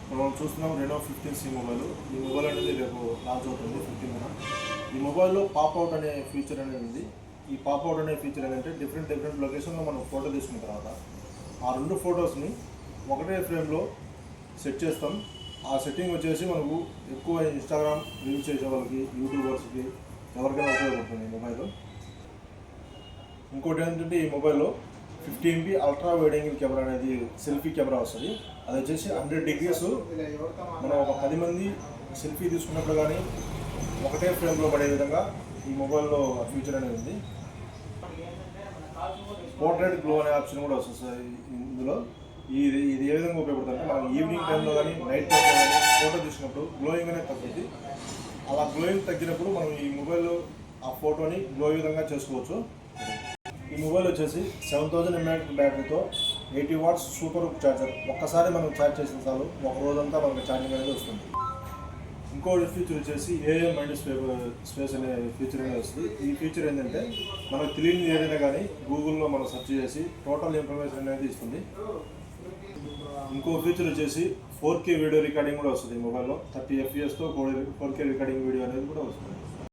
మనం చూస్తున్నాం Renault 15C mobile. ఈ మొబైల్ అనేది రేపు లాంచ్ అవుతుంది 15న. ఈ మొబైల్లో పాప్అవుట్ అనే ఫీచర్ అనేది ఉంది. ఈ పాప్అవుట్ అనే ఫీచర్ ఏంటంటే డిఫరెంట్ లొకేషన్లో మనం ఫోటో తీసుకున్న తర్వాత ఆ రెండు ఫొటోస్ని ఒకటే ఫ్రేమ్లో సెట్ చేస్తాం. ఆ సెట్టింగ్ వచ్చేసి మనకు ఎక్కువ ఇన్స్టాగ్రామ్ రీల్స్ చేసే వాళ్ళకి, యూట్యూబర్స్కి ఎవరికైనా ఉపయోగపడుతుంది ఈ మొబైల్. ఇంకోటి ఏంటంటే ఈ మొబైల్లో 50MP ultra wide angle camera అనేది సెల్ఫీ కెమెరా వస్తుంది. అది వచ్చేసి 100 degrees మనం ఒక 10 మంది సెల్ఫీ తీసుకున్నప్పుడు కానీ ఒకటే ఫ్రేమ్లో పడే విధంగా ఈ మొబైల్లో ఫీచర్ అనేది ఉంది. పోర్ట్రేట్ గ్లో అనే ఆప్షన్ కూడా వస్తుంది ఇందులో. ఇది ఏ విధంగా ఉపయోగపడుతుందంటే మనం ఈవినింగ్ టైంలో కానీ నైట్ టైంలో కానీ ఫోటో తీసినప్పుడు గ్లోయింగ్ అనేది తగ్గుతుంది. అలా గ్లోయింగ్ తగ్గినప్పుడు మనం ఈ మొబైల్లో ఆ ఫోటోని గ్లో విధంగా చేసుకోవచ్చు. ఈ మొబైల్ వచ్చేసి 7000 mAh బ్యాటరీతో 80 watts సూపర్ ఛార్జర్. ఒక్కసారి మనం ఛార్జ్ చేసిన చాలు ఒక రోజంతా మనకు ఛార్జింగ్ అనేది వస్తుంది. ఇంకో ఫీచర్ వచ్చేసి ఏఐ మైండ్ స్పేస్ అనే ఫీచర్ అనేది వస్తుంది. ఈ ఫీచర్ ఏంటంటే మనకు తెలియని ఏదైనా కానీ గూగుల్లో మనం సెర్చ్ చేసి టోటల్ ఇన్ఫర్మేషన్ అనేది ఇస్తుంది. ఇంకో ఫీచర్ వచ్చేసి 4K వీడియో రికార్డింగ్ కూడా వస్తుంది ఈ మొబైల్లో. 30 FPS 4K రికార్డింగ్ వీడియో అనేది కూడా వస్తుంది.